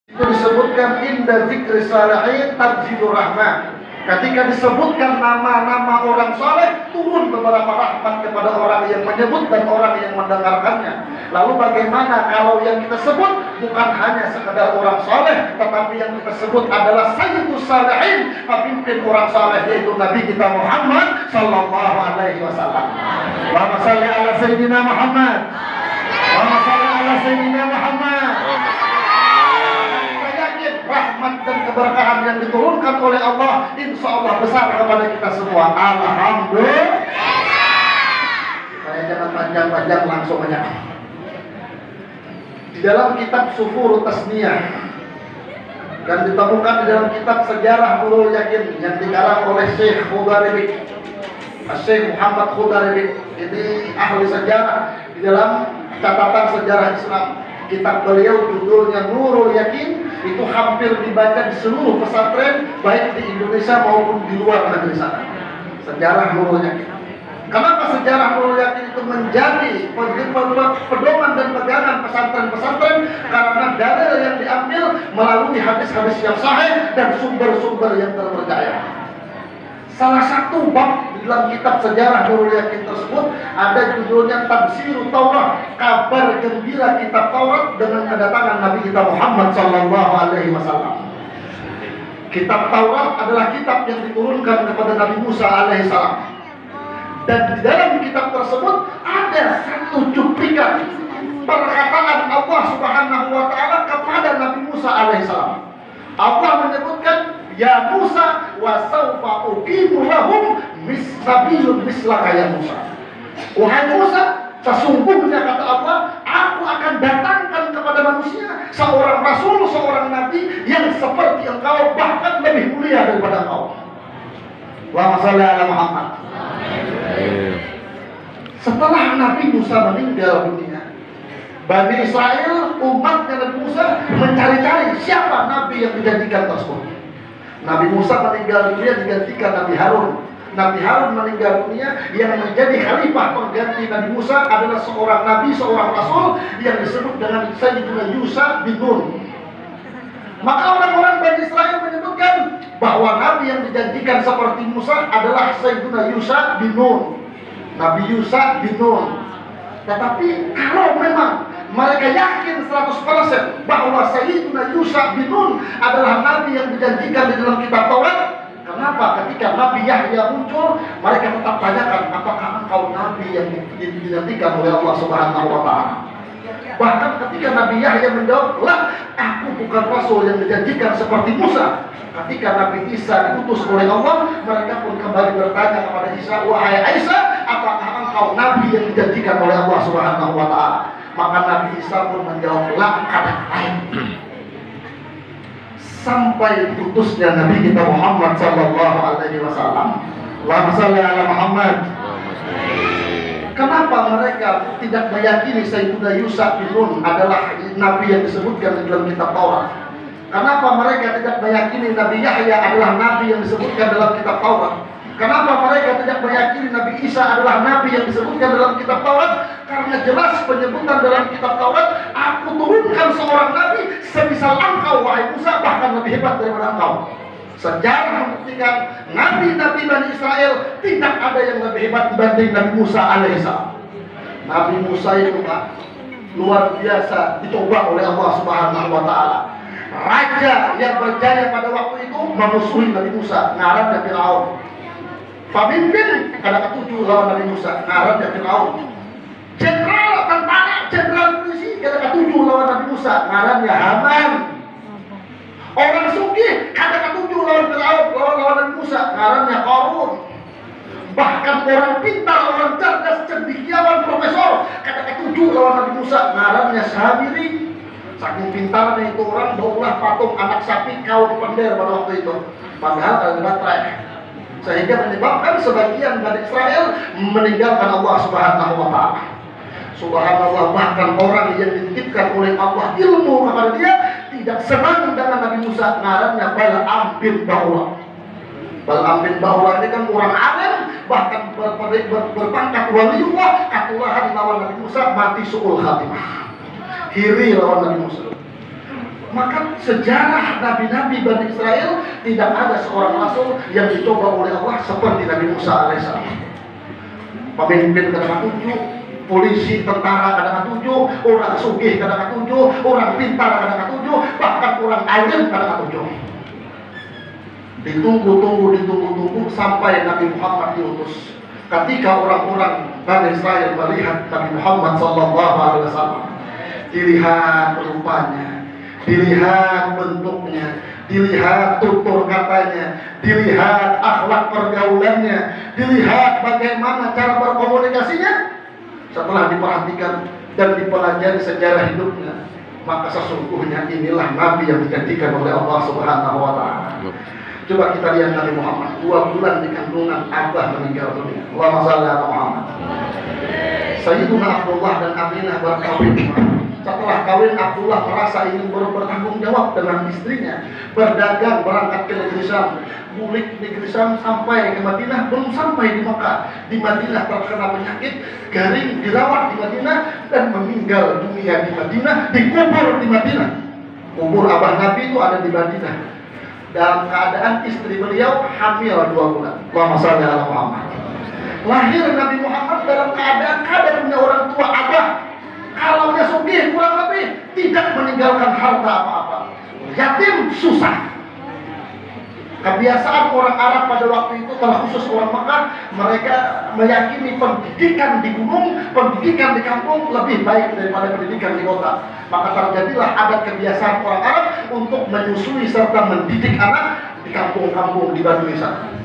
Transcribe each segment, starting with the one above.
Itu disebutkan inda zikri salihin tanzilur rahmah. Ketika disebutkan nama-nama orang saleh, turun beberapa rahmat kepada orang yang menyebut dan orang yang mendengarkannya. Lalu bagaimana kalau yang kita sebut bukan hanya sekedar orang saleh, tetapi yang kita sebut adalah sayyidus salihin, pemimpin orang saleh, yaitu Nabi kita Muhammad sallallahu alaihi wasallam. Allahumma shalli ala sayyidina Muhammad. Allahumma shalli ala sayyidina Muhammad. Rahmat dan keberkahan yang diturunkan oleh Allah insya Allah besar kepada kita semua. Alhamdulillah. Saya jangan panjang-panjang, langsung aja. Di dalam kitab Sufur Tasniyah dan ditemukan di dalam kitab Sejarah Nurul Yakin yang dikarang oleh Syekh Khudairibi, Syekh Muhammad Khudairibi, ini ahli sejarah. Di dalam catatan sejarah Islam, kitab beliau judulnya Nurul Yakin, itu hampir dibaca di seluruh pesantren baik di Indonesia maupun di luar negeri sana. Sejarah Nurul Yakin. Kenapa sejarah Nurul Yakin itu menjadi pedoman dan pegangan pesantren-pesantren? Karena dalil yang diambil melalui hadis-hadis yang sahih dan sumber-sumber yang terpercaya. Salah satu bab di dalam kitab sejarah Nurul Yakin tersebut ada judulnya Tafsir Taurat, kabar gembira kitab Taurat dengan kedatangan Nabi kita Muhammad sallallahu alaihi wasallam. Kitab Taurat adalah kitab yang diturunkan kepada Nabi Musa alaihissalam. Dan di dalam kitab tersebut ada satu cuplikan perkataan Allah Subhanahu wa taala kepada Nabi Musa alaihissalam. Allah menyebutkan, ya Musa wa sawfa uqimu lahum sabilun mislaka ya Musa. Wahai Musa, sesungguhnya kata Allah, aku akan datangkan kepada manusia seorang rasul, seorang nabi yang seperti engkau, bahkan lebih mulia daripada engkau. Allahumma shalli ala Muhammad. Setelah Nabi Musa meninggal dunia, Bani Israel, umatnya Nabi Musa mencari-cari siapa nabi yang dijanjikan tersebut. Nabi Musa meninggal dunia digantikan Nabi Harun. Nabi Harun meninggal dunia, yang menjadi khalifah pengganti Nabi Musa adalah seorang nabi, seorang rasul yang disebut dengan Sayyidina Yusha bin Nun. Maka orang-orang Bani Israel menyebutkan bahwa nabi yang dijanjikan seperti Musa adalah Sayyidina Yusha bin Nun, Nabi Yusha bin Nun. Tetapi kalau memang mereka yakin 100% bahwa Sayyidina Yusha bin Nun adalah nabi yang dijanjikan di dalam kitab Taurat, kenapa ketika Nabi Yahya muncul, mereka tetap tanyakan, apakah engkau nabi yang dijanjikan oleh Allah Subhanahu wa taala? Bahkan ketika Nabi Yahya menjawab, lah, aku bukan rasul yang dijanjikan seperti Musa. Ketika Nabi Isa diutus oleh Allah, mereka pun kembali bertanya kepada Isa, wahai Isa, apakah engkau nabi yang dijanjikan oleh Allah Subhanahu wa taala? Maka Nabi Isa pun menjawab, la, kata lain. Sampai putusnya Nabi kita Muhammad sallallahu alaihi wasallam. Allahumma shalli ala Muhammad. Kenapa mereka tidak meyakini Sayyidina Yusha bin Nun adalah nabi yang disebutkan di dalam kitab Taurat? Kenapa mereka tidak meyakini Nabi Yahya adalah nabi yang disebutkan dalam kitab Taurat? Kenapa mereka tidak meyakini Nabi Isa adalah nabi yang disebutkan dalam kitab Taurat? Karena jelas penyebutan dalam kitab Taurat, aku turunkan seorang nabi semisal engkau wahai Musa, bahkan lebih hebat daripada engkau. Sejarah membuktikan nabi-nabi Bani Israel tidak ada yang lebih hebat dibanding Nabi Musa alaihissalam. Nabi Musa itu luar biasa dicoba oleh Allah Subhanahu wa taala. Raja yang berjaya pada waktu itu memusuhi Nabi Musa, ngarannya Firaun. Pemimpin kada ketujuh lawan Nabi Musa, ngarannya Firaun. Jenderal tentara, jenderal polisi kada ketujuh lawan Nabi Musa, ngarannya Haman. Orang sugih kada ketujuh lawan Firaun, lawan Nabi Musa, ngarannya Qarun. Bahkan orang pintar, orang cerdas, cendekiawan, profesor kada ketujuh lawan Nabi Musa, ngarannya Samiri. Saking pintarnya itu orang baulah patung anak sapi kau dipender pada waktu itu, padahal ada baterai, sehingga menyebabkan sebagian Bani Israel meninggalkan Allah Subhanahu wa taala. Subhanallah, bahkan orang yang dititipkan oleh Allah ilmu kepada dia tidak senang dengan Nabi Musa, ngarannya Bal'am bin Ba'urah. Bal'am bin Ba'urah ini kan orang alim, bahkan berpangkat waliullah, katulahan lawan Nabi Musa, mati su'ul khatimah, hiri lawan Nabi Musa. Maka sejarah nabi-nabi Bani Israel tidak ada seorang rasul yang dicoba oleh Allah seperti Nabi Musa alaihissalam. Pemimpin kadang tunjuk, polisi, tentara kadang tunjuk, orang sugih kadang tunjuk, orang pintar kadang tunjuk, bahkan orang alim kadang tunjuk. Ditunggu sampai Nabi Muhammad diutus. Ketika orang-orang Bani Israel melihat Nabi Muhammad SAW, dilihat rupanya, dilihat bentuknya, dilihat tutur katanya, dilihat akhlak pergaulannya, dilihat bagaimana cara berkomunikasinya. Setelah diperhatikan dan dipelajari sejarah hidupnya, maka sesungguhnya inilah Nabi yang dijadikan oleh Allah Subhanahu wa Ta'ala. Coba kita lihat Nabi Muhammad 2 bulan di kandungan abah meninggal dunia. Allahumma shalli ala Muhammad. Sayyiduna Abdullah dan Aminah berkawin. Setelah kawin, Abdullah merasa ingin bertanggung jawab dengan istrinya, berdagang, berangkat ke negeri Syam, mulik negeri Syam sampai ke Madinah, belum sampai di Mekah. Di Madinah terkena penyakit, garing, dirawat di Madinah dan meninggal dunia di Madinah, dikubur di Madinah. Kubur abah Nabi itu ada di Madinah. Dalam keadaan istri beliau hamil 2 bulan. Allahumma shalli ala Muhammad. Lahir Nabi Muhammad dalam keadaan kadarnya orang tua abah. Kalau dia sugih kurang lebih tidak meninggalkan harta apa-apa. Yatim susah. Kebiasaan orang Arab pada waktu itu, terkhusus orang Mekah, mereka meyakini pendidikan di gunung, pendidikan di kampung lebih baik daripada pendidikan di kota. Maka terjadilah adat kebiasaan orang Arab untuk menyusui serta mendidik anak di kampung-kampung di Badui sana.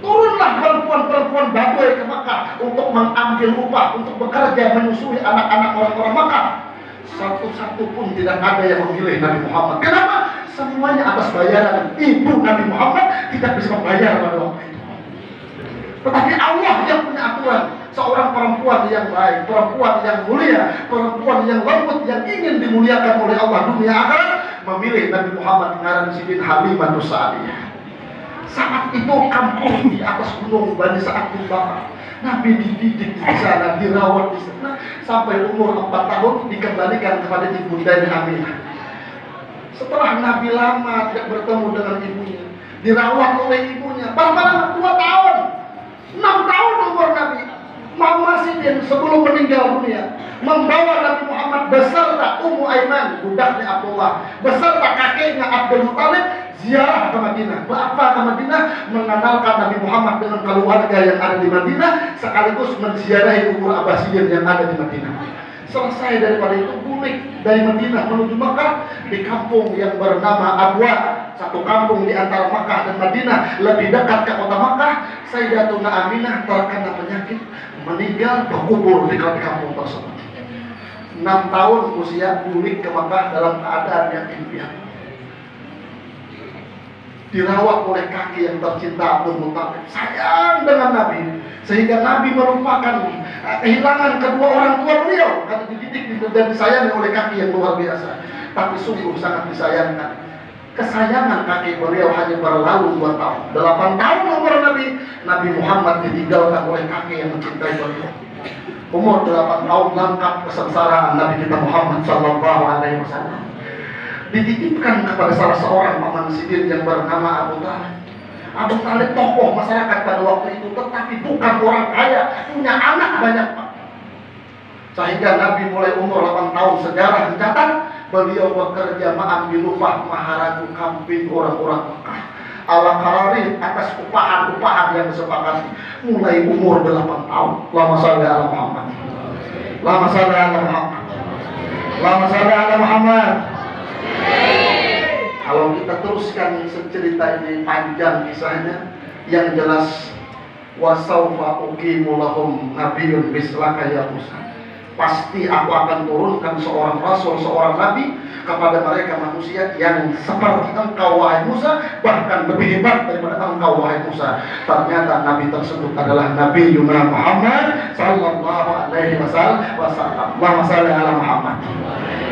Turunlah perempuan-perempuan Badui ke Mekah untuk mengambil upah, untuk bekerja menyusui anak-anak orang-orang Mekah. Satu-satu pun tidak ada yang memilih Nabi Muhammad. Kenapa? Semuanya atas bayaran. Ibu Nabi Muhammad tidak bisa membayar pada waktu itu. Tetapi Allah yang punya aturan. Seorang perempuan yang baik, perempuan yang mulia, perempuan yang lembut, yang ingin dimuliakan oleh Allah dunia akhirat, memilih Nabi Muhammad ngaran sidin Halimatus Sa'diyah. Saat itu kampung di atas gunung Bani Sa'ad bin Bakar. Nabi dididik di sana, dirawat di sana sampai umur 4 tahun dikembalikan kepada ibundanya Aminah. Setelah Nabi lama tidak bertemu dengan ibunya, dirawat oleh ibunya, berapa 2 tahun, 6 tahun umur Nabi. Mama Sidin sebelum meninggal dunia membawa Nabi Muhammad beserta Ummu Aiman, budaknya Abdullah, beserta kakeknya Abdul Muthalib ziarah ke Madinah. Apa ke Madinah? Mengenalkan Nabi Muhammad dengan keluarga yang ada di Madinah, sekaligus menziarahi kubur Abbasiyin yang ada di Madinah. Selesai daripada itu, bulik dari Madinah menuju Makkah di kampung yang bernama Abwa, satu kampung di antara Makkah dan Madinah, lebih dekat ke kota Makkah. Sayyidatuna Aminah terkena penyakit, meninggal, berkubur di kampung tersebut. 6 tahun usia, bulik ke Makkah dalam keadaan yatim piatu, dirawat oleh kaki yang tercinta Abdul Muthalib, sayang dengan Nabi, sehingga Nabi merupakan kehilangan kedua orang tua beliau karena dididik dan disayangi oleh kaki yang luar biasa. Tapi sungguh sangat disayangkan, kesayangan kaki beliau hanya berlalu 2 tahun. 8 tahun umur Nabi Muhammad ditinggalkan oleh kaki yang mencintai beliau. Umur 8 tahun lengkap kesengsaraan Nabi kita Muhammad Sallallahu Alaihi Wasallam. Dititipkan kepada salah seorang paman Sidin yang bernama Abu Talib. Abu Talib tokoh masyarakat pada waktu itu, tetapi bukan orang kaya, punya anak banyak. Sehingga Nabi mulai umur 8 tahun, sejarah mencatat beliau bekerja mengambil upah maharagu kambing orang-orang Mekah. Ala karari atas upahan-upahan yang disepakati mulai umur 8 tahun. Allahumma shalli ala Muhammad. Allahumma shalli ala Muhammad. Allahumma shalli ala Muhammad. Kalau kita teruskan cerita ini panjang kisahnya, yang jelas wasaufa uqimu lahum nabiyyun mislaka ya Musa. Pasti aku akan turunkan seorang rasul, seorang nabi kepada mereka manusia yang seperti engkau wahai Musa, bahkan lebih hebat daripada engkau wahai Musa. Ternyata nabi tersebut adalah Nabi Yuna Muhammad sallallahu alaihi wasallam. Allahumma shalli ala Muhammad.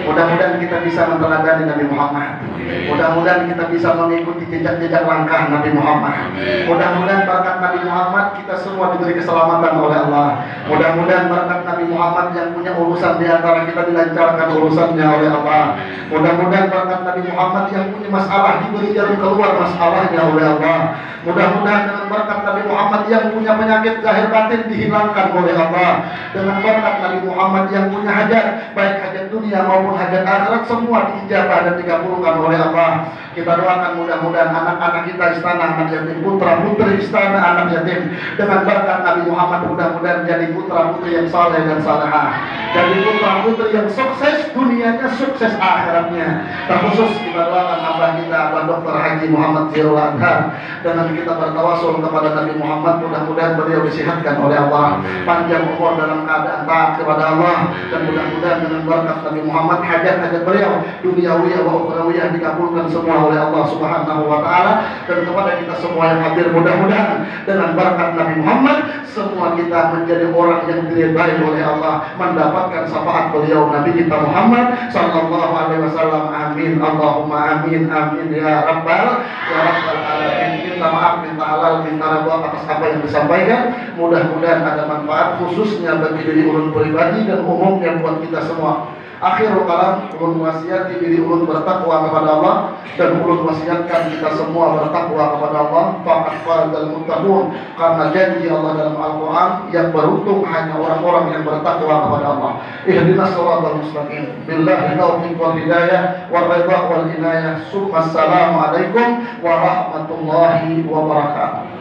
Mudah-mudahan kita bisa meneladani Nabi Muhammad. Mudah-mudahan kita bisa mengikuti jejak-jejak langkah Nabi Muhammad. Mudah-mudahan berkat Nabi Muhammad kita semua diberi keselamatan oleh Allah. Mudah-mudahan berkat Nabi Muhammad yang punya urusan di antara kita dilancarkan urusannya oleh Allah. Mudah-mudahan berkat Nabi Muhammad yang punya masalah diberi jalan keluar masalahnya oleh Allah. Mudah-mudahan dengan berkat Nabi Muhammad yang punya penyakit zahir batin dihilangkan oleh Allah. Dengan berkat Nabi Muhammad yang punya hajat, baik hajat dunia maupun hajat akhirat, semua diijabah dan dikabulkan oleh Allah. Kita doakan mudah-mudahan anak-anak kita istana anak yatim, putra putri istana anak yatim, dengan berkat Nabi Muhammad mudah-mudahan jadi putra putri yang saleh dan salehah, jadi putra putri yang sukses dunianya, sukses akhiratnya. Terkhusus kita doakan abah kita, Abah Dr. Haji Muhammad Zirul Adhar, dengan kita bertawasul kepada Nabi Muhammad, mudah-mudahan beliau disehatkan oleh Allah, panjang umur dalam keadaan taat kepada Allah, dan mudah-mudahan dengan berkat Nabi Muhammad hajat-hajat beliau duniawiyah wa ukhrawiyah dikabulkan semua oleh Allah Subhanahu wa taala. Dan kepada kita semua yang hadir, mudah-mudahan dengan berkat Nabi Muhammad semua kita menjadi orang yang diridhai oleh Allah, mendapatkan syafaat beliau Nabi kita Muhammad sallallahu alaihi wasallam. Amin Allahumma amin amin ya rabbal alamin. Minta maaf, minta halal, minta ridha atas apa yang disampaikan. Mudah-mudahan ada manfaat khususnya bagi diri ulun pribadi dan umumnya buat kita semua. Akhirul kalam, ulun wasiati diri ulun bertakwa kepada Allah, dan ulun wasiatkan kita semua bertakwa kepada Allah. Faqad fazal muttaqun, karena janji Allah dalam Al-Quran, yang beruntung hanya orang-orang yang bertakwa kepada Allah. Ihdinas shiratal mustaqim. Billahi taufiq wal hidayah wal ridha wal inayah. Assalamualaikum warahmatullahi wabarakatuh.